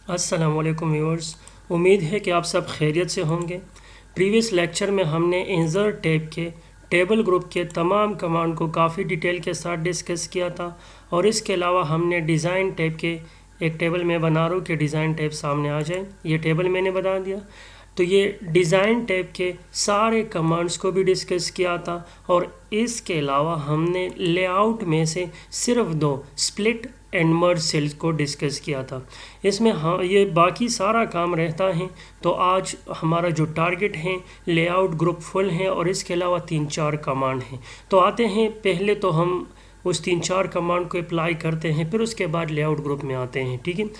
अस्सलामुअलैकुम व्यूअर्स। उम्मीद है कि आप सब खैरियत से होंगे। प्रीवियस लेक्चर में हमने इंसर्ट टैब के टेबल ग्रुप के तमाम कमांड को काफ़ी डिटेल के साथ डिस्कस किया था और इसके अलावा हमने डिज़ाइन टैब के एक टेबल में बना रहा हूँ कि डिज़ाइन टैब सामने आ जाए। ये टेबल मैंने बना दिया। तो ये डिज़ाइन टैब के सारे कमांड्स को भी डिस्कस किया था और इसके अलावा हमने लेआउट में से सिर्फ दो स्प्लिट एंड मर्ज सेल्स को डिस्कस किया था। इसमें हाँ ये बाकी सारा काम रहता है। तो आज हमारा जो टारगेट है लेआउट ग्रुप फुल है और इसके अलावा 3-4 कमांड हैं। तो आते हैं, पहले तो हम उस 3-4 कमांड को अप्लाई करते हैं, फिर उसके बाद लेआउट ग्रुप में आते हैं। ठीक है।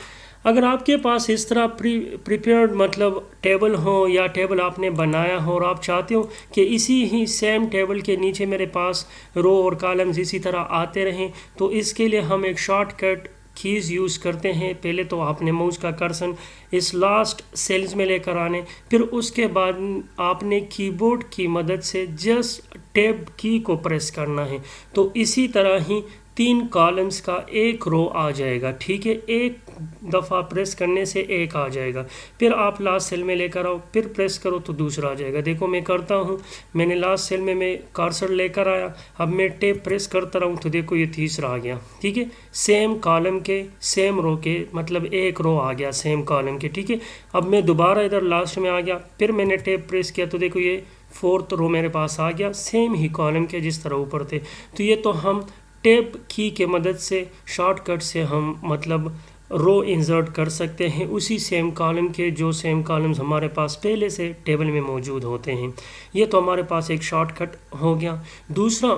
अगर आपके पास इस तरह प्रिपेयर्ड मतलब टेबल हो या टेबल आपने बनाया हो और आप चाहते हो कि इसी ही सेम टेबल के नीचे मेरे पास रो और कॉलम्स इसी तरह आते रहें, तो इसके लिए हम एक शॉर्टकट कीज़ यूज़ करते हैं। पहले तो आपने माउस का कर्सर इस लास्ट सेल्स में लेकर आने, फिर उसके बाद आपने कीबोर्ड की मदद से जस्ट टैब की को प्रेस करना है। तो इसी तरह ही 3 कॉलम्स का एक रो आ जाएगा। ठीक है, एक दफ़ा प्रेस करने से एक आ जाएगा, फिर आप लास्ट सेल में लेकर आओ, फिर प्रेस करो तो दूसरा आ जाएगा। देखो मैं करता हूँ, मैंने लास्ट सेल में मैं कर्सर लेकर आया, अब मैं टैब प्रेस करता रहूँ तो देखो ये तीसरा आ गया। ठीक है, सेम कॉलम के सेम रो के मतलब एक रो आ गया सेम कॉलम के। ठीक है, अब मैं दोबारा इधर लास्ट में आ गया, फिर मैंने टैब प्रेस किया तो देखो ये 4th रो मेरे पास आ गया सेम ही कॉलम के जिस तरह ऊपर थे। तो ये तो हम टैब की के मदद से शॉर्टकट से हम मतलब रो इंसर्ट कर सकते हैं उसी सेम कॉलम के जो सेम कॉलम्स हमारे पास पहले से टेबल में मौजूद होते हैं। ये तो हमारे पास एक शॉर्टकट हो गया। दूसरा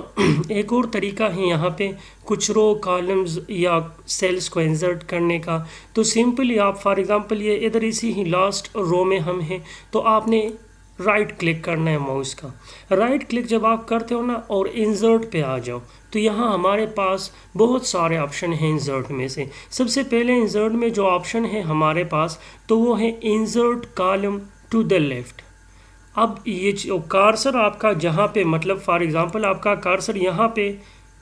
एक और तरीका है यहाँ पे कुछ रो कॉलम्स या सेल्स को इंसर्ट करने का। तो सिंपली आप फॉर एग्जांपल ये इधर इसी ही लास्ट रो में हम हैं, तो आपने राइट क्लिक करना है माउस का। राइट क्लिक जब आप करते हो ना और इंसर्ट पे आ जाओ, तो यहाँ हमारे पास बहुत सारे ऑप्शन हैं इंसर्ट में से। सबसे पहले इंसर्ट में जो ऑप्शन है हमारे पास तो वो है insert column to the left. अब ये कर्सर आपका जहाँ पे मतलब फॉर एग्जांपल आपका कर्सर यहाँ पे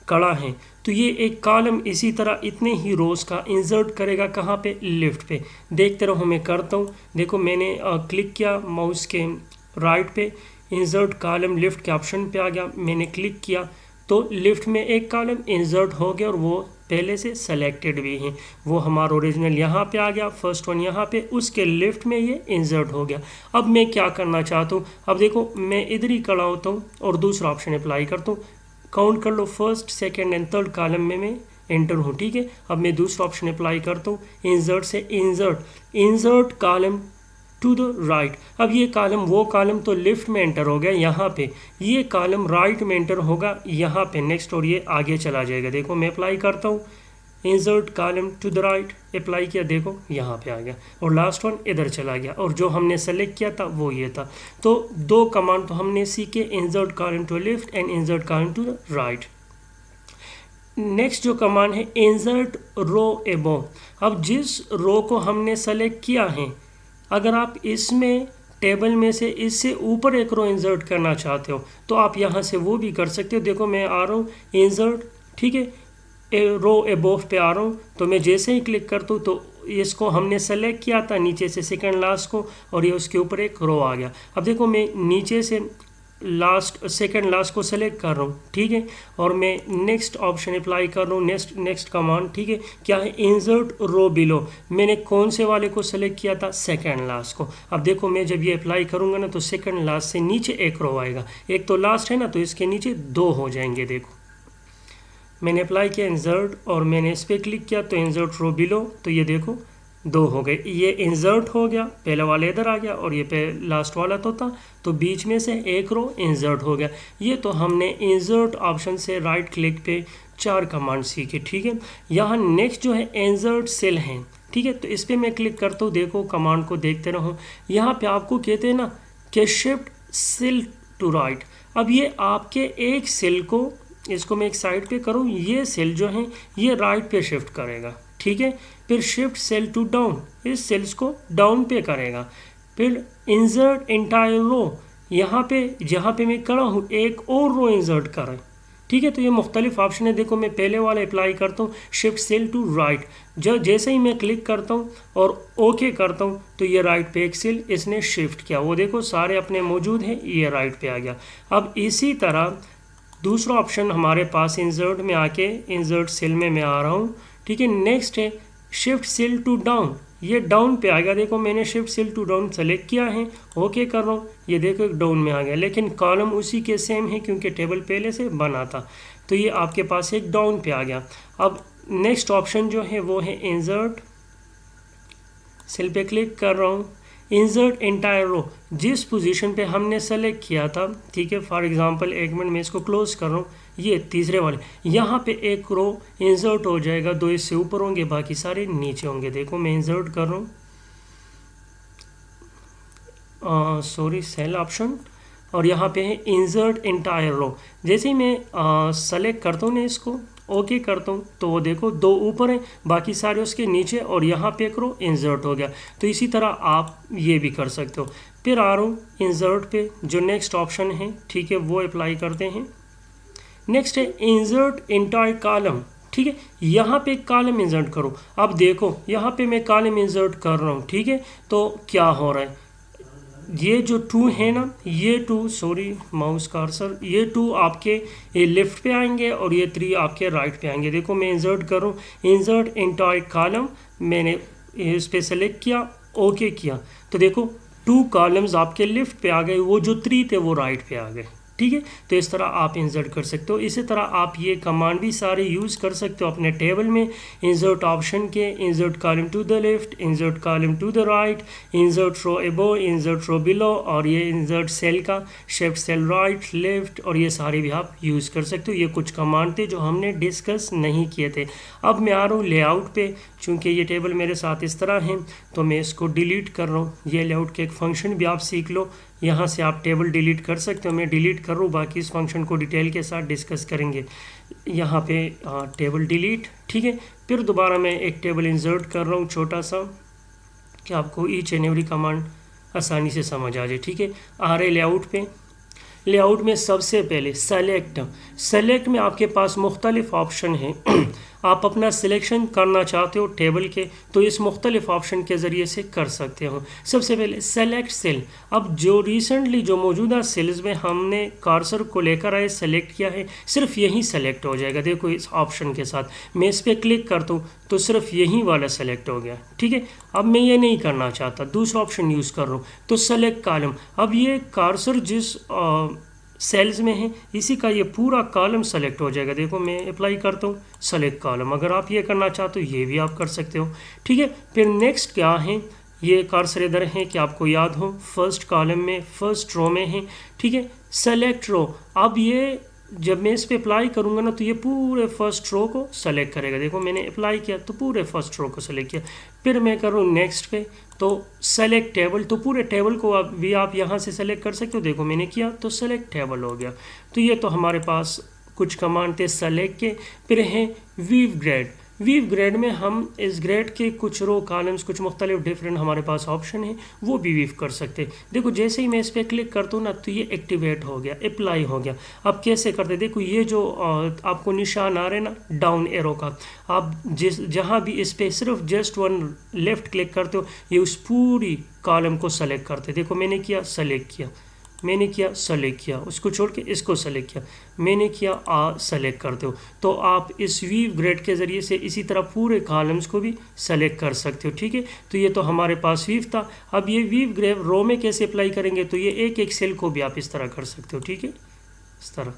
खड़ा है, तो ये एक कॉलम इसी तरह इतने ही रोज का इंसर्ट करेगा कहाँ पे, लेफ्ट पे। देखते रहो मैं करता हूँ। देखो मैंने क्लिक किया माउस के राइट पे, इंसर्ट कॉलम लेफ्ट के ऑप्शन पे आ गया, मैंने क्लिक किया तो लेफ्ट में एक कॉलम इंसर्ट हो गया और वो पहले से सेलेक्टेड भी हैं। वो हमारा ओरिजिनल यहाँ पे आ गया, फर्स्ट वन यहाँ पे, उसके लेफ्ट में ये इंसर्ट हो गया। अब मैं क्या करना चाहता हूँ, अब देखो मैं इधर ही खड़ा होता हूँ और दूसरा ऑप्शन अप्लाई करता हूँ। काउंट कर लो, first second and third column में मैं एंटर हूँ। ठीक है, अब मैं दूसरा ऑप्शन अप्लाई करता हूँ, इंसर्ट से insert column to the right. अब ये कॉलम वो कॉलम तो लेफ्ट में एंटर हो गया यहाँ पे, ये कॉलम राइट में एंटर होगा यहाँ पे नेक्स्ट, और ये आगे चला जाएगा। देखो मैं अप्लाई करता हूँ, insert column to the right apply किया, देखो यहाँ पे आ गया और लास्ट वन इधर चला गया और जो हमने सेलेक्ट किया था वो ये था। तो 2 कमांड तो हमने सीखे, insert column to left and insert column to the right. Next जो कमांड है इंसर्ट रो एबोव। अब जिस रो को हमने सेलेक्ट किया है, अगर आप इसमें टेबल में से इससे ऊपर एक रो इंसर्ट करना चाहते हो तो आप यहाँ से वो भी कर सकते हो। देखो मैं आ रहा हूँ इंसर्ट, ठीक है, रो एबोव पे आ रहा हूँ, तो मैं जैसे ही क्लिक करता हूँ तो इसको हमने सेलेक्ट किया था नीचे से सेकंड लास्ट को और ये उसके ऊपर एक रो आ गया। अब देखो मैं नीचे से लास्ट सेकंड लास्ट को सेलेक्ट कर रहा हूँ, ठीक है, और मैं नेक्स्ट ऑप्शन अप्लाई कर रहा हूँ, नेक्स्ट कमांड, ठीक है, क्या है, इंसर्ट रो बिलो। मैंने कौन से वाले को सेलेक्ट किया था, सेकंड लास्ट को। अब देखो मैं जब ये अप्लाई करूँगा ना तो सेकंड लास्ट से नीचे एक रो आएगा, एक तो लास्ट है ना तो इसके नीचे 2 हो जाएंगे। देखो मैंने अप्लाई किया इंसर्ट और मैंने इस पर क्लिक किया तो इंसर्ट रो बिलो, तो ये देखो 2 हो गए। ये इंसर्ट हो गया, पहले वाला इधर आ गया और ये पे लास्ट वाला तो था, तो बीच में से एक रो इंसर्ट हो गया। ये तो हमने इंसर्ट ऑप्शन से राइट क्लिक पे 4 कमांड सीखे। ठीक है, यहाँ नेक्स्ट जो है इंसर्ट सेल है, ठीक है, तो इस पर मैं क्लिक करता हूँ। देखो कमांड को देखते रहो, यहाँ पे आपको कहते हैं ना कि शिफ्ट सेल टू राइट। अब ये आपके एक सेल को, इसको मैं एक साइड पे करूँ, ये सेल जो है ये राइट पे शिफ्ट करेगा, ठीक है, फिर शिफ्ट सेल टू डाउन, इस सेल्स को डाउन पे करेगा, फिर इंसर्ट एंटायर रो, यहाँ पे जहाँ पे मैं खड़ा हूँ एक और रो इंसर्ट करें, ठीक है। तो ये मुख्तलिफ ऑप्शन है। देखो मैं पहले वाला अप्लाई करता हूँ, शिफ्ट सेल टू राइट। जैसे ही मैं क्लिक करता हूँ और ओके करता हूँ तो ये राइट पे एक सेल इसने शिफ्ट किया, वो देखो सारे अपने मौजूद हैं, ये राइट पे आ गया। अब इसी तरह दूसरा ऑप्शन हमारे पास इंसर्ट में आके इंसर्ट सेल में मैं आ रहा हूँ, ठीक है। नेक्स्ट है शिफ्ट सेल टू डाउन, ये डाउन पे आ गया। देखो मैंने shift cell to down select किया है, ओके कर रहा हूँ, ये देखो एक डाउन में आ गया, लेकिन कॉलम उसी के सेम है क्योंकि टेबल पहले से बना था, तो ये आपके पास एक डाउन पे आ गया। अब नेक्स्ट ऑप्शन जो है वो है इंसर्ट सेल पे क्लिक कर रहा हूँ, इंसर्ट एंटायर रो, जिस पोजीशन पे हमने सेलेक्ट किया था, ठीक है। फॉर एग्जांपल एक मिनट में इसको क्लोज कर रहा हूँ, ये तीसरे वाले यहाँ पे एक रो इंसर्ट हो जाएगा, दो इससे ऊपर होंगे बाकी सारे नीचे होंगे। देखो मैं इंसर्ट कर रहा हूँ, सॉरी सेल ऑप्शन, और यहाँ पे है इंसर्ट एंटायर रो। जैसे ही मैं सेलेक्ट करता हूँ ना इसको, ओके करता हूँ, तो वो देखो दो ऊपर हैं बाकी सारे उसके नीचे, और यहाँ पे एक रो इंसर्ट हो गया। तो इसी तरह आप ये भी कर सकते हो। फिर आ रहा हूँ इंसर्ट पे, जो नेक्स्ट ऑप्शन है, ठीक है, वो अप्लाई करते हैं। नेक्स्ट है इंसर्ट एंटायर कॉलम, ठीक है। यहाँ पे कॉलम इंसर्ट करो। अब देखो यहाँ पे मैं कॉलम इंसर्ट कर रहा हूँ, ठीक है। तो क्या हो रहा है, ये जो टू है ना, ये टू, सॉरी माउस कर्सर, ये टू आपके ये लेफ्ट पे आएंगे और ये थ्री आपके राइट पे आएंगे। देखो मैं इंसर्ट कर रहा हूँ, इंसर्ट एंटायर कॉलम, मैंने इस पे सेलेक्ट किया, ओके किया, तो देखो टू कॉलम्स आपके लेफ्ट पे आ गए, वो जो थ्री थे वो राइट पे आ गए, ठीक है। तो इस तरह आप इंसर्ट कर सकते हो। इसी तरह आप ये कमांड भी सारे यूज़ कर सकते हो अपने टेबल में, इंसर्ट ऑप्शन के, insert column to the left, insert column to the right, insert row above, insert row below, और ये इंसर्ट सेल का शिफ्ट सेल राइट लेफ्ट, और ये सारे भी आप यूज़ कर सकते हो। ये कुछ कमांड थे जो हमने डिस्कस नहीं किए थे। अब मैं आ रहा हूँ लेआउट पे, चूँकि ये टेबल मेरे साथ इस तरह है तो मैं इसको डिलीट कर रहा हूँ। ये लेआउट के एक फंक्शन भी आप सीख लो, यहाँ से आप टेबल डिलीट कर सकते हो। मैं डिलीट कर रहा हूँ, बाकी इस फंक्शन को डिटेल के साथ डिस्कस करेंगे। यहाँ पे टेबल डिलीट, ठीक है। फिर दोबारा मैं एक टेबल इंसर्ट कर रहा हूँ छोटा सा, कि आपको ईच एंड एवरी कमांड आसानी से समझ आ जाए, ठीक है। आ रहे लेआउट पे, लेआउट में सबसे पहले सेलेक्ट, सेलेक्ट में आपके पास मुख्तलिफ ऑप्शन हैं। आप अपना सिलेक्शन करना चाहते हो टेबल के तो इस मुख्तलिफ ऑप्शन के ज़रिए से कर सकते हो। सबसे पहले सेलेक्ट सेल, अब जो रिसेंटली जो मौजूदा सेल्स में हमने कर्सर को लेकर आए सेलेक्ट किया है, सिर्फ यही सेलेक्ट हो जाएगा। देखो इस ऑप्शन के साथ मैं इस पर क्लिक करता हूँ तो सिर्फ यही वाला सेलेक्ट हो गया, ठीक है। अब मैं ये नहीं करना चाहता, दूसरा ऑप्शन यूज़ कर रहा हूँ, तो सेलेक्ट कॉलम, अब ये कर्सर जिस सेल्स में है इसी का ये पूरा कॉलम सेलेक्ट हो जाएगा। देखो मैं अप्लाई करता हूँ सेलेक्ट कॉलम, अगर आप ये करना चाहते हो ये भी आप कर सकते हो, ठीक है। फिर नेक्स्ट क्या है, ये कर्सर इधर है कि आपको याद हो, फर्स्ट कॉलम में फर्स्ट रो में है, ठीक है, सेलेक्ट रो। अब ये जब मैं इस पर अप्लाई करूँगा ना तो ये पूरे फर्स्ट रो को सेलेक्ट करेगा। देखो मैंने अप्लाई किया तो पूरे फर्स्ट रो को सेलेक्ट किया। फिर मैं करूँ नेक्स्ट पे तो सेलेक्ट टेबल, तो पूरे टेबल को भी आप यहाँ से सेलेक्ट कर सकते हो। देखो मैंने किया तो सेलेक्ट टेबल हो गया। तो ये तो हमारे पास कुछ कमांड थे सेलेक्ट के। फिर हैं वीव ग्रेड, वीव ग्रेड में हम इस ग्रेड के कुछ रो कॉलम्स कुछ मुख्तलिफ डिफरेंट हमारे पास ऑप्शन है, वो भी वीव कर सकते हैं। देखो जैसे ही मैं इस पर क्लिक करता हूँ ना तो ये एक्टिवेट हो गया, अप्लाई हो गया। अब कैसे करते, देखो ये जो आपको निशान आ रहे हैं ना डाउन एरो का, आप जहाँ भी इस पर सिर्फ जस्ट वन लेफ्ट क्लिक करते हो ये उस पूरी कॉलम को सेलेक्ट करते। देखो मैंने किया सेलेक्ट किया, मैंने किया सेलेक्ट किया, उसको छोड़ के इसको सेलेक्ट किया, मैंने किया सेलेक्ट करते हो। तो आप इस वीव ग्रेड के ज़रिए से इसी तरह पूरे कॉलम्स को भी सेलेक्ट कर सकते हो, ठीक है। तो ये तो हमारे पास वीव था। अब ये वीव ग्रेड रो में कैसे अप्लाई करेंगे, तो ये एक एक सेल को भी आप इस तरह कर सकते हो, ठीक है, इस तरह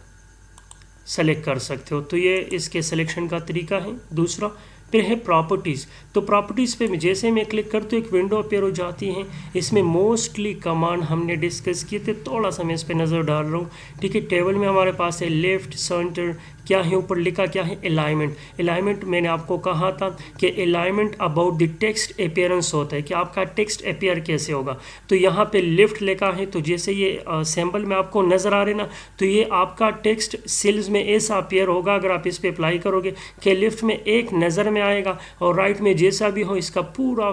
सेलेक्ट कर सकते हो। तो ये इसके सिलेक्शन का तरीका है। दूसरा फिर है प्रॉपर्टीज़, तो प्रॉपर्टीज़ पे जैसे मैं क्लिक करती हूँ एक विंडो अपेयर हो जाती है। इसमें मोस्टली कमांड हमने डिस्कस किए थे, थोड़ा सा मैं इस पर नज़र डाल रहा हूँ, ठीक है। टेबल में हमारे पास है लेफ़्ट, सेंटर, क्या है ऊपर लिखा क्या है अलाइनमेंट। अलाइनमेंट मैंने आपको कहा था कि alignment about the text appearance होता है कि आपका टेक्स्ट अपीयर कैसे होगा। तो यहाँ पे लेफ्ट लिखा है, तो जैसे ये सैम्पल में आपको नज़र आ रहे ना, तो ये आपका टेक्स्ट सेल्स में ऐसा अपीयर होगा अगर आप इस पर अप्लाई करोगे कि लेफ्ट में एक नज़र में में आएगा, और राइट में जैसा भी हो इसका पूरा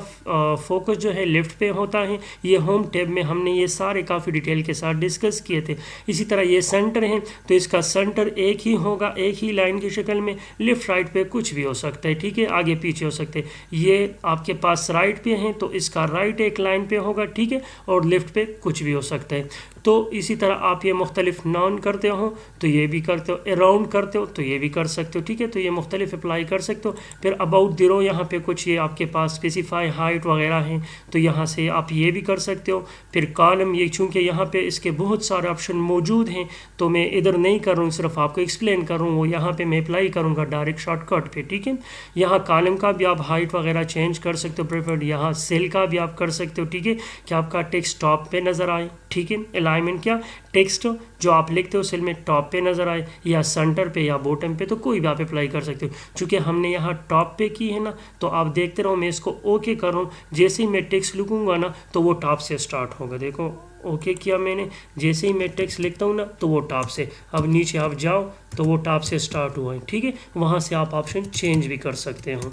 फोकस जो है लेफ्ट पे होता है। ये होम टैब में हमने ये सारे काफ़ी डिटेल के साथ डिस्कस किए थे। इसी तरह ये सेंटर है तो इसका सेंटर एक ही होगा, एक ही लाइन की शक्ल में, लेफ्ट राइट पे कुछ भी हो सकता है, ठीक है, आगे पीछे हो सकते हैं। ये आपके पास राइट पे हैं तो इसका राइट एक लाइन पे होगा, ठीक है, और लेफ्ट पे कुछ भी हो सकता है। तो इसी तरह आप ये मुख्तलिफ नाउन करते हो तो ये भी करते हो, अराउंड करते हो तो ये भी कर सकते हो, ठीक है, तो ये मुख्तलिफ अप्लाई कर सकते हो। फिर अबाउट द रो यहाँ पे कुछ ये आपके पास स्पेसिफाई हाइट वगैरह हैं तो यहाँ से आप ये भी कर सकते हो। फिर कॉलम, ये चूँकि यहाँ पे इसके बहुत सारे ऑप्शन मौजूद हैं तो मैं इधर नहीं कर रहा हूँ, सिर्फ आपको एक्सप्लेन कर रहा हूँ, वो यहाँ पे मैं अप्लाई करूँगा डायरेक्ट शॉर्टकट पे, ठीक है। यहाँ कॉलम का भी आप हाइट वगैरह चेंज कर सकते हो प्रेफर्ड, यहाँ सेल का भी आप कर सकते हो, ठीक है, कि आपका टेक्स्ट टॉप पे नज़र आए, ठीक है, अलाइनमेंट क्या, टेक्स्ट जो आप लिखते हो सेल में टॉप पे नज़र आए या सेंटर पे या बॉटम पे, तो कोई भी आप अप्लाई कर सकते हो। चूँकि हमने यहाँ टॉप पे की है ना तो आप देखते रहो, मैं इसको ओके कर रहा हूँ, जैसे ही मैं टेक्स्ट लिखूँगा ना तो वो टॉप से स्टार्ट होगा। देखो ओके किया मैंने, जैसे ही मैं टेक्स्ट लिखता हूँ ना तो वो टॉप से, अब नीचे आप जाओ तो वो टॉप से स्टार्ट हुआ है, ठीक है, वहाँ से आप ऑप्शन चेंज भी कर सकते हो।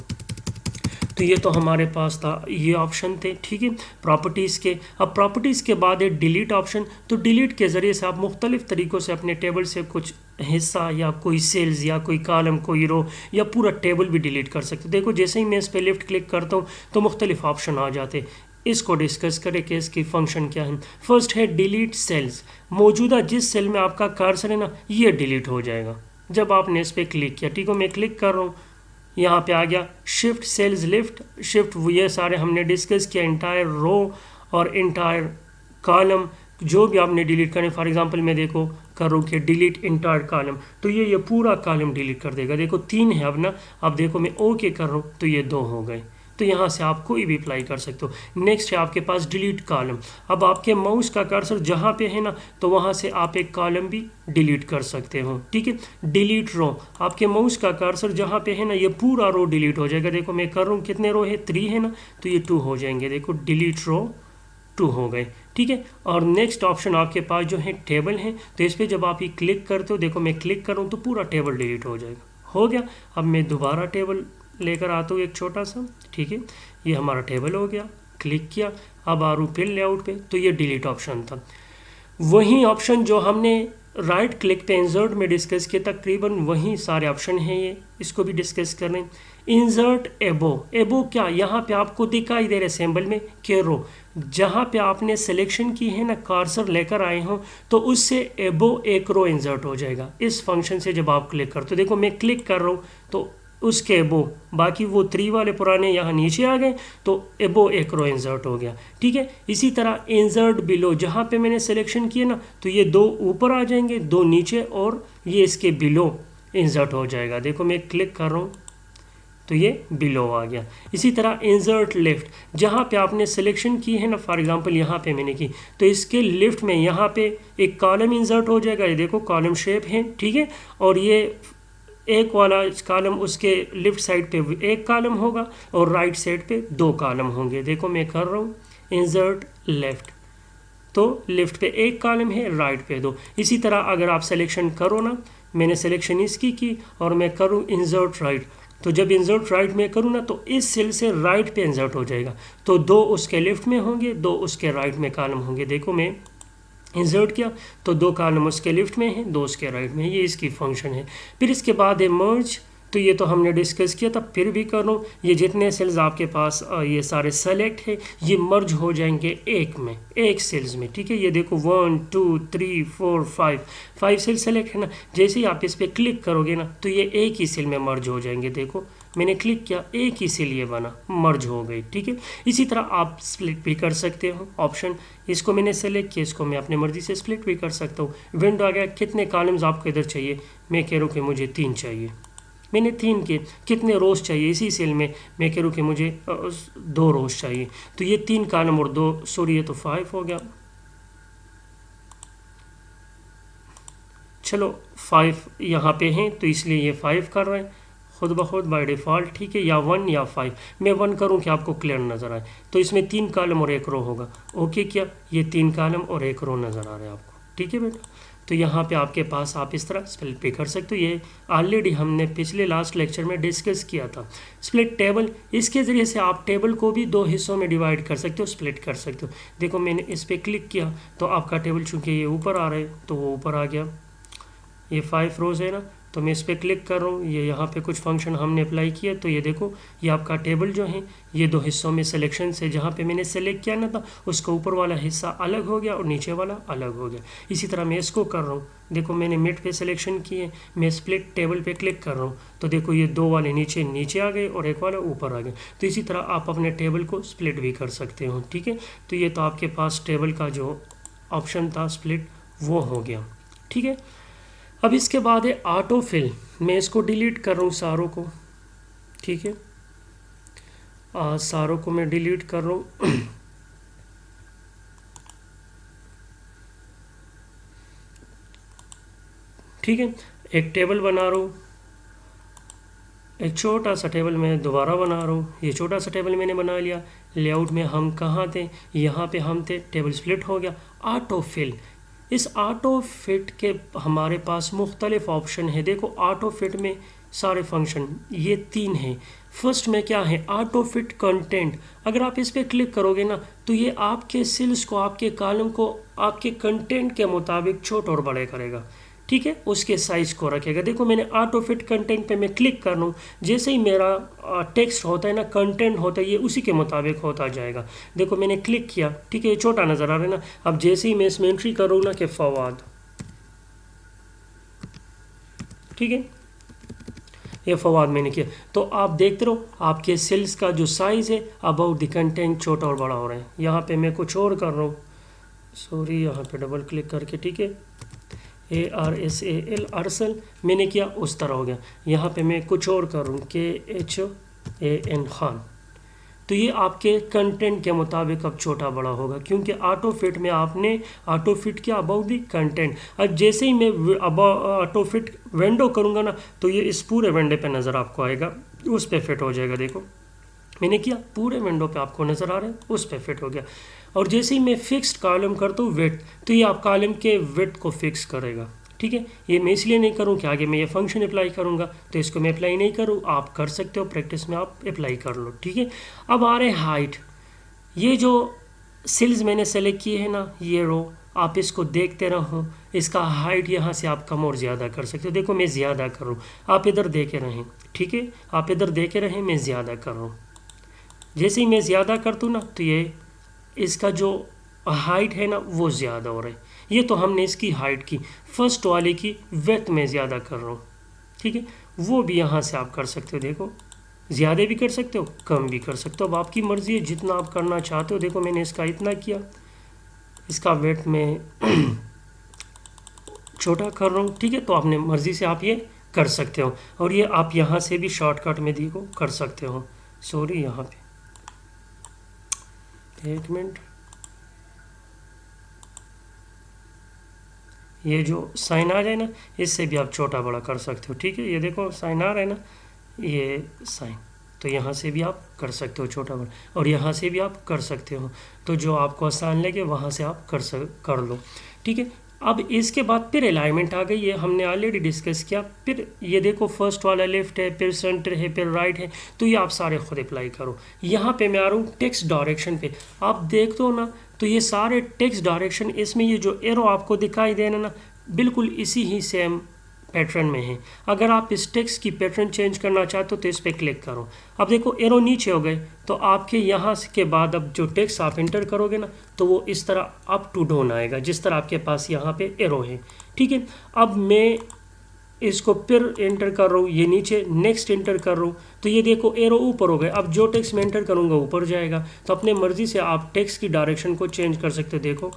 तो ये तो हमारे पास था, ये ऑप्शन थे, ठीक है, प्रॉपर्टीज़ के। अब प्रॉपर्टीज़ के बाद है डिलीट ऑप्शन। तो डिलीट के ज़रिए से आप मुख्तलिफ़ तरीक़ों से अपने टेबल से कुछ हिस्सा या कोई सेल्स या कोई कॉलम, कोई रो या पूरा टेबल भी डिलीट कर सकते हो। देखो जैसे ही मैं इस पर लेफ़्ट क्लिक करता हूँ तो मुख्तलिफ ऑप्शन आ जाते। इसको डिस्कस करें कि इसकी फ़ंक्शन क्या है। फर्स्ट है डिलीट सेल्स। मौजूदा जिस सेल में आपका कर्सर है ना ये डिलीट हो जाएगा जब आपने इस पर क्लिक किया, ठीक है, मैं क्लिक कर रहा हूँ, यहाँ पे आ गया शिफ्ट सेल्स लिफ्ट शिफ्ट, ये सारे हमने डिस्कस किया, इंटायर रो और इंटायर कॉलम जो भी आपने डिलीट करने। फॉर एग्जांपल मैं देखो कर रहा हूँ कि डिलीट इंटायर कॉलम, तो ये पूरा कॉलम डिलीट कर देगा। देखो 3 है अब ना, अब देखो मैं ओके कर रहा हूँ तो ये 2 हो गए। तो यहाँ से आप कोई भी अप्लाई कर सकते हो। नेक्स्ट है आपके पास डिलीट कॉलम। अब आपके माउस का कर्सर जहाँ पे है ना तो वहाँ से आप एक कॉलम भी डिलीट कर सकते हो, ठीक है। डिलीट रो, आपके माउस का कर्सर जहाँ पे है ना ये पूरा रो डिलीट हो जाएगा। देखो मैं कर रहा हूँ, कितने रो है, 3 है ना, तो ये 2 हो जाएंगे। देखो डिलीट रो 2 हो गए, ठीक है। और नेक्स्ट ऑप्शन आपके पास जो है टेबल है, तो इस पर जब आप ये क्लिक करते हो, देखो मैं क्लिक करूँ तो पूरा टेबल डिलीट हो जाएगा। हो गया। अब मैं दोबारा टेबल लेकर आता हूँ एक छोटा सा, ठीक है, ये हमारा टेबल हो गया। क्लिक किया, अब आ रू फिल लेआउट पे, तो ये डिलीट ऑप्शन था। वही ऑप्शन जो हमने राइट क्लिक पे इंसर्ट में डिस्कस किया, तकरीबन वही सारे ऑप्शन हैं ये, इसको भी डिस्कस कर रहे हैं। इंसर्ट एबो, एबो क्या, यहाँ पे आपको दिखाई दे रहे सिंबल में के रो, जहाँ पे आपने सिलेक्शन की है ना, कर्सर लेकर आए हो तो उससे एबो एक रो इंसर्ट हो जाएगा इस फंक्शन से जब आप क्लिक करते हो। देखो मैं क्लिक कर रहा हूँ तो उसके एबो, बाकी वो 3 वाले पुराने यहाँ नीचे आ गए तो एबो एक रो इंसर्ट हो गया, ठीक है। इसी तरह इंसर्ट बिलो, जहाँ पे मैंने सिलेक्शन किया ना तो ये 2 ऊपर आ जाएंगे, 2 नीचे, और ये इसके बिलो इंसर्ट हो जाएगा। देखो मैं क्लिक कर रहा हूँ तो ये बिलो आ गया। इसी तरह इंसर्ट लेफ्ट, जहाँ पे आपने सिलेक्शन की है ना, फॉर एग्जांपल यहाँ पे मैंने की तो इसके लेफ्ट में यहाँ पे एक कॉलम इंसर्ट हो जाएगा। ये देखो कॉलम शेप है, ठीक है, और ये एक वाला कॉलम उसके लेफ्ट साइड पे एक कॉलम होगा और राइट साइड पे 2 कॉलम होंगे। देखो मैं कर रहा हूँ इंसर्ट लेफ्ट, तो लेफ्ट पे एक कॉलम है, राइट पे 2। इसी तरह अगर आप सिलेक्शन करो ना, मैंने सिलेक्शन इसकी की और मैं करूँ इंसर्ट राइट, तो जब इंसर्ट राइट में करूँ ना तो इस सेल से राइट पे इंसर्ट हो जाएगा, तो 2 उसके लेफ्ट में होंगे, 2 उसके राइट में कॉलम होंगे। देखो मैं इंसर्ट किया तो 2 कॉलम उसके लेफ्ट में है, 2 उसके राइट में है, ये इसकी फंक्शन है। फिर इसके बाद है मर्ज, तो ये तो हमने डिस्कस किया था, फिर भी कर लो, ये जितने सेल्स आपके पास ये सारे सेलेक्ट है ये मर्ज हो जाएंगे एक में, एक सेल्स में, ठीक है। ये देखो 1 2 3 4 5 सेल सेलेक्ट है ना, जैसे ही आप इस पर क्लिक करोगे ना तो ये एक ही सेल में मर्ज हो जाएंगे। देखो मैंने क्लिक किया, एक ही सेल ये बना, मर्ज हो गई, ठीक है। इसी तरह आप स्प्लिट भी कर सकते हो ऑप्शन, इसको मैंने सेलेक्ट किया, इसको मैं अपनी मर्जी से स्प्लिट भी कर सकता हूँ। विंडो आ गया, कितने कॉलम्स आपको इधर चाहिए, मैं कह रहा हूँ कि मुझे 3 चाहिए, मैंने 3 के। कितने रोज चाहिए इसी सेल में, मैं कह रहा हूँ कि मुझे 2 रोज चाहिए, तो ये 3 कॉलम और 2, सॉरी ये तो 5 हो गया, चलो 5 यहाँ पे हैं तो इसलिए ये 5 कर रहे हैं खुद ब खुद बाय डिफ़ॉल्ट, ठीक है, या 1 या 5। मैं 1 करूँ कि आपको क्लियर नज़र आए, तो इसमें 3 कॉलम और 1 रो होगा। ओके किया, ये 3 कॉलम और 1 रो नज़र आ रहा है आपको, ठीक है बेटा। तो यहाँ पे आपके पास आप इस तरह स्प्लिट भी कर सकते हो। ये ऑलरेडी हमने पिछले लास्ट लेक्चर में डिस्कस किया था। स्प्लिट टेबल, इसके ज़रिए से आप टेबल को भी दो हिस्सों में डिवाइड कर सकते हो, स्प्लिट कर सकते हो। देखो मैंने इस पर क्लिक किया तो आपका टेबल चूँकि ये ऊपर आ रहा है तो वो ऊपर आ गया। ये 5 रोज़ है ना, तो मैं इस पर क्लिक कर रहा हूँ, ये यहाँ पे कुछ फंक्शन हमने अप्लाई किया तो ये देखो ये आपका टेबल जो है ये दो हिस्सों में सिलेक्शन से जहाँ पे मैंने सेलेक्ट किया ना था उसका ऊपर वाला हिस्सा अलग हो गया और नीचे वाला अलग हो गया। इसी तरह मैं इसको कर रहा हूँ, देखो मैंने मिड पे सिलेक्शन किए, मैं स्प्लिट टेबल पे क्लिक कर रहा हूँ तो देखो ये दो वाले नीचे नीचे आ गए और एक वाला ऊपर आ गया। तो इसी तरह आप अपने टेबल को स्प्लिट भी कर सकते हो, ठीक है। तो ये तो आपके पास टेबल का जो ऑप्शन था स्प्लिट वो हो गया, ठीक है। अब इसके बाद है ऑटो फिल, मैं इसको डिलीट कर रहा हूँ सारों को, ठीक है। सारों को मैं डिलीट कर रहा हूँ ठीक है। एक टेबल बना रहा हूँ, एक छोटा सा टेबल मैं दोबारा बना रहा हूँ। ये छोटा सा टेबल मैंने बना लिया। लेआउट में हम कहाँ थे, यहाँ पे हम थे, टेबल स्प्लिट हो गया। ऑटो फिल, इस ऑटो फिट के हमारे पास मुख्तलिफ ऑप्शन है। देखो ऑटो फिट में सारे फंक्शन ये 3 हैं। फर्स्ट में क्या है, ऑटो फिट कंटेंट। अगर आप इस पर क्लिक करोगे ना तो ये आपके सेल्स को, आपके कॉलम को आपके कंटेंट के मुताबिक छोटा और बड़े करेगा, ठीक है, उसके साइज को रखेगा। देखो मैंने ऑटो फिट कंटेंट पे मैं क्लिक कर लूँ, जैसे ही मेरा टेक्स्ट होता है ना, कंटेंट होता है, ये उसी के मुताबिक होता जाएगा। देखो मैंने क्लिक किया, ठीक है, ये छोटा नज़र आ रहा है ना। अब जैसे ही मैं इसमें एंट्री करूँ ना कि फवाद, ठीक है, ये फवाद मैंने किया तो आप देखते रहो आपके सेल्स का जो साइज़ है अबाउट द कंटेंट छोटा और बड़ा हो रहा है। यहाँ पे मैं कुछ और कर रहा हूँ, सॉरी, यहाँ पे डबल क्लिक करके, ठीक है, ARSAL अरसल मैंने किया, उस तरह हो गया। यहाँ पे मैं कुछ और करूँ, KHAN खान, तो ये आपके कंटेंट के मुताबिक अब छोटा बड़ा होगा, क्योंकि ऑटो फिट में आपने ऑटो फिट किया अबाउट दी कंटेंट। अब जैसे ही मैं ऑटो फिट विंडो करूँगा ना तो ये इस पूरे विंडो पे नज़र आपको आएगा, उस पे फिट हो जाएगा। देखो मैंने किया, पूरे विंडो पे आपको नज़र आ रहा है, उस पे फिट हो गया। और जैसे ही मैं फिक्स्ड कॉलम करता हूँ विड्थ, तो ये आप कॉलम के विड्थ को फिक्स करेगा, ठीक है। ये मैं इसलिए नहीं करूँ कि आगे मैं ये फंक्शन अप्लाई करूँगा, तो इसको मैं अप्लाई नहीं करूँ, आप कर सकते हो, प्रैक्टिस में आप अप्लाई कर लो, ठीक है। अब आ रहे हाइट, ये जो सेल्स मैंने सेलेक्ट किए हैं ना, ये रो, आप इसको देखते रहो, इसका हाइट यहाँ से आप कम और ज़्यादा कर सकते हो। देखो मैं ज़्यादा कर रहा हूँ, आप इधर देखे रहें, ठीक है, आप इधर देखे रहें, मैं ज़्यादा कर रहा हूँ। जैसे ही मैं ज़्यादा कर दूँ ना तो ये इसका जो हाइट है ना वो ज़्यादा हो रहा है। ये तो हमने इसकी हाइट की, फर्स्ट वाले की विड्थ में ज़्यादा कर रहा हूँ, ठीक है। वो भी यहाँ से आप कर सकते हो, देखो ज़्यादा भी कर सकते हो, कम भी कर सकते हो, अब आपकी मर्ज़ी है जितना आप करना चाहते हो। देखो मैंने इसका इतना किया, इसका विड्थ में छोटा कर रहा हूँ, ठीक है। तो अपने मर्ज़ी से आप ये कर सकते हो। और ये आप यहाँ से भी शॉर्टकट में देखो कर सकते हो। सॉरी, यहाँ पे एक मिनट, ये जो साइन आ जाए ना इससे भी आप छोटा बड़ा कर सकते हो, ठीक है। ये देखो साइन आ रहा है ना, ये साइन, तो यहाँ से भी आप कर सकते हो छोटा बड़ा, और यहाँ से भी आप कर सकते हो। तो जो आपको आसान लगे वहाँ से आप कर लो, ठीक है। अब इसके बाद फिर अलाइनमेंट आ गई, ये हमने ऑलरेडी डिस्कस किया। फिर ये देखो फर्स्ट वाला लेफ्ट है, फिर सेंटर है, फिर राइट है, तो ये आप सारे खुद अप्लाई करो। यहाँ पे मैं आ रहा हूँ टेक्स्ट डायरेक्शन पे, आप देख दो ना तो ये सारे टेक्स्ट डायरेक्शन, इसमें ये जो एरो आपको दिखाई देना ना बिल्कुल इसी ही सेम पैटर्न में है। अगर आप इस टेक्स्ट की पैटर्न चेंज करना चाहते हो तो इस पर क्लिक करो। अब देखो एरो नीचे हो गए, तो आपके यहाँ के बाद अब जो टेक्स्ट आप इंटर करोगे ना तो वो इस तरह अप टू डाउन आएगा, जिस तरह आपके पास यहाँ पे एरो है, ठीक है। अब मैं इसको फिर एंटर कर रहा हूँ, ये नीचे नेक्स्ट एंटर कर रहा हूँ, तो ये देखो एरो ऊपर हो गए। अब जो टेक्स्ट मैं एंटर करूँगा ऊपर जाएगा, तो अपने मर्ज़ी से आप टेक्स्ट की डायरेक्शन को चेंज कर सकते हो। देखो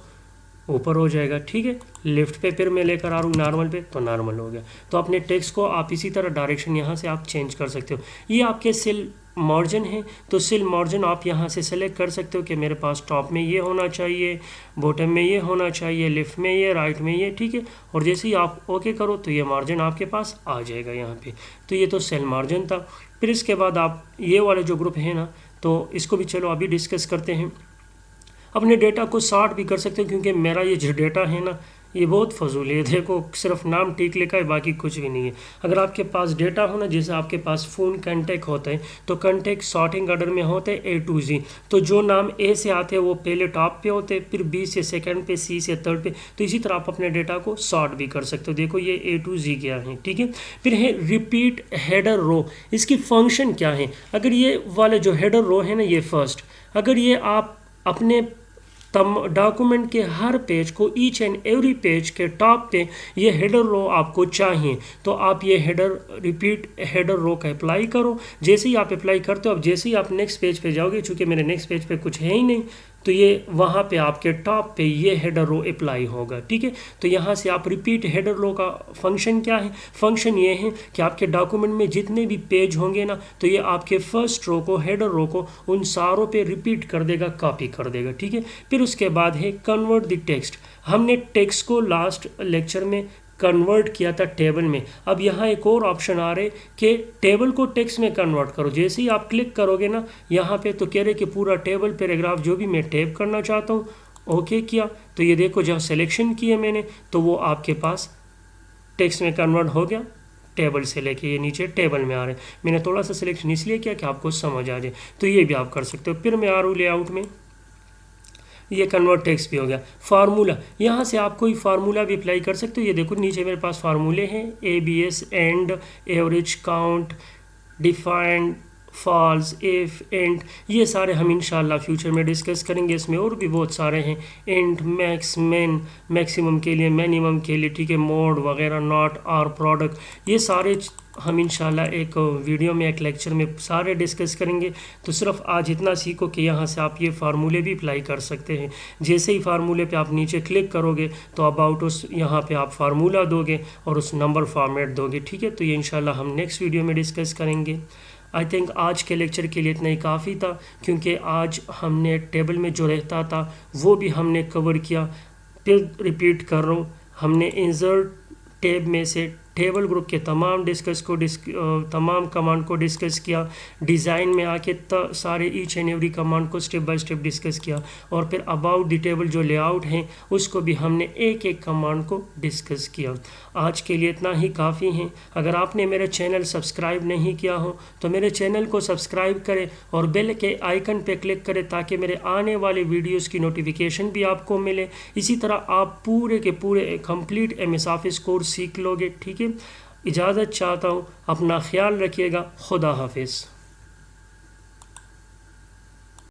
ऊपर हो जाएगा, ठीक है। लेफ्ट पे फिर मैं लेकर आ रहा हूँ नॉर्मल पे, तो नॉर्मल हो गया। तो अपने टेक्स्ट को आप इसी तरह डायरेक्शन यहाँ से आप चेंज कर सकते हो। ये आपके सेल मार्जिन है, तो सेल मार्जिन आप यहाँ से सेलेक्ट कर सकते हो कि मेरे पास टॉप में ये होना चाहिए, बॉटम में ये होना चाहिए, लेफ्ट में ये, राइट में ये, ठीक है। और जैसे ही आप ओके करो तो ये मार्जिन आपके पास आ जाएगा यहाँ पे। तो ये तो सेल मार्जिन था। फिर इसके बाद आप ये वाले जो ग्रुप है ना, तो इसको भी चलो अभी डिस्कस करते हैं। अपने डेटा को सॉर्ट भी कर सकते हो, क्योंकि मेरा ये जो डेटा है ना ये बहुत फजूल है। देखो सिर्फ नाम ठीक लिखा है, बाकी कुछ भी नहीं है। अगर आपके पास डेटा हो ना, जैसे आपके पास फ़ोन कंटेक्ट होते हैं तो कंटेक्ट सॉर्टिंग ऑर्डर में होते हैं A to Z। तो जो नाम ए से आते हैं वो पहले टॉप पे होते हैं, फिर बी से सेकंड पे, सी से थर्ड पे। तो इसी तरह आप अपने डेटा को सॉर्ट भी कर सकते हो। देखो ये A to Z क्या है, ठीक है। फिर है रिपीट हेडर रो। इसकी फंक्शन क्या है? अगर ये वाले जो हेडर रो है ना, ये फर्स्ट, अगर ये आप अपने डॉक्यूमेंट के हर पेज को, ईच एंड एवरी पेज के टॉप पे ये हेडर रो आपको चाहिए, तो आप ये हेडर रिपीट हेडर रो का अप्लाई करो। जैसे ही आप अप्लाई करते हो, अब जैसे ही आप नेक्स्ट पेज पे जाओगे, चूँकि मेरे नेक्स्ट पेज पे कुछ है ही नहीं, तो ये वहाँ पे आपके टॉप पे ये हेडर रो अप्लाई होगा, ठीक है। तो यहाँ से आप रिपीट हेडर रो का फंक्शन क्या है? फंक्शन ये है कि आपके डॉक्यूमेंट में जितने भी पेज होंगे ना, तो ये आपके फर्स्ट रो को, हेडर रो को, उन सारों पे रिपीट कर देगा, कॉपी कर देगा, ठीक है। फिर उसके बाद है कन्वर्ट द टेक्स्ट। हमने टेक्स्ट को लास्ट लेक्चर में कन्वर्ट किया था टेबल में। अब यहाँ एक और ऑप्शन आ रहे कि टेबल को टेक्स्ट में कन्वर्ट करो। जैसे ही आप क्लिक करोगे ना यहाँ पे, तो कह रहे कि पूरा टेबल पैराग्राफ जो भी मैं टाइप करना चाहता हूँ, ओके किया, तो ये देखो जहाँ सिलेक्शन किया मैंने, तो वो आपके पास टेक्स्ट में कन्वर्ट हो गया। टेबल से लेके ये नीचे टेबल में आ रहे हैं। मैंने थोड़ा सा सिलेक्शन इसलिए किया कि आपको समझ आ जाए, तो ये भी आप कर सकते हो। फिर मैं आ रहा हूँ लेआउट में, ये कन्वर्ट टेक्स्ट भी हो गया। फार्मूला, यहाँ से आप कोई फार्मूला भी अप्लाई कर सकते हो। ये देखो नीचे मेरे पास फार्मूले हैं, ABS, and, average, count, defined, false, if, and, ये सारे हम इंशाल्लाह फ्यूचर में डिस्कस करेंगे। इसमें और भी बहुत सारे हैं, एंड, मैक्स, मिन, मैक्सिमम के लिए, मिनिमम के लिए, ठीक है, मोड वगैरह, नॉट, और प्रोडक्ट, ये सारे हम इंशाल्लाह एक वीडियो में, एक लेक्चर में सारे डिस्कस करेंगे। तो सिर्फ आज इतना सीखो कि यहाँ से आप ये फार्मूले भी अप्लाई कर सकते हैं। जैसे ही फार्मूले पे आप नीचे क्लिक करोगे तो अबाउट उस, यहाँ पे आप फार्मूला दोगे और उस नंबर फॉर्मेट दोगे, ठीक है। तो ये इंशाल्लाह हम नेक्स्ट वीडियो में डिस्कस करेंगे। आई थिंक आज के लेक्चर के लिए इतना ही काफ़ी था, क्योंकि आज हमने टेबल में जो रहता था वो भी हमने कवर किया। फिर रिपीट कर रहा हूँ, हमने इंसर्ट टैब में से टेबल ग्रुप के तमाम कमांड को डिस्कस किया। डिज़ाइन में आके सारे ईच एंड एवरी कमांड को स्टेप बाय स्टेप डिस्कस किया। और फिर अबाउट द टेबल जो लेआउट है उसको भी हमने एक एक कमांड को डिस्कस किया। आज के लिए इतना ही काफ़ी है। अगर आपने मेरा चैनल सब्सक्राइब नहीं किया हो तो मेरे चैनल को सब्सक्राइब करें और बेल के आइकन पे क्लिक करें, ताकि मेरे आने वाले वीडियोस की नोटिफिकेशन भी आपको मिले। इसी तरह आप पूरे के पूरे कंप्लीट MS ऑफिस कोर्स सीख लोगे, ठीक है। इजाज़त चाहता हूँ, अपना ख्याल रखिएगा। खुदा हाफिज़।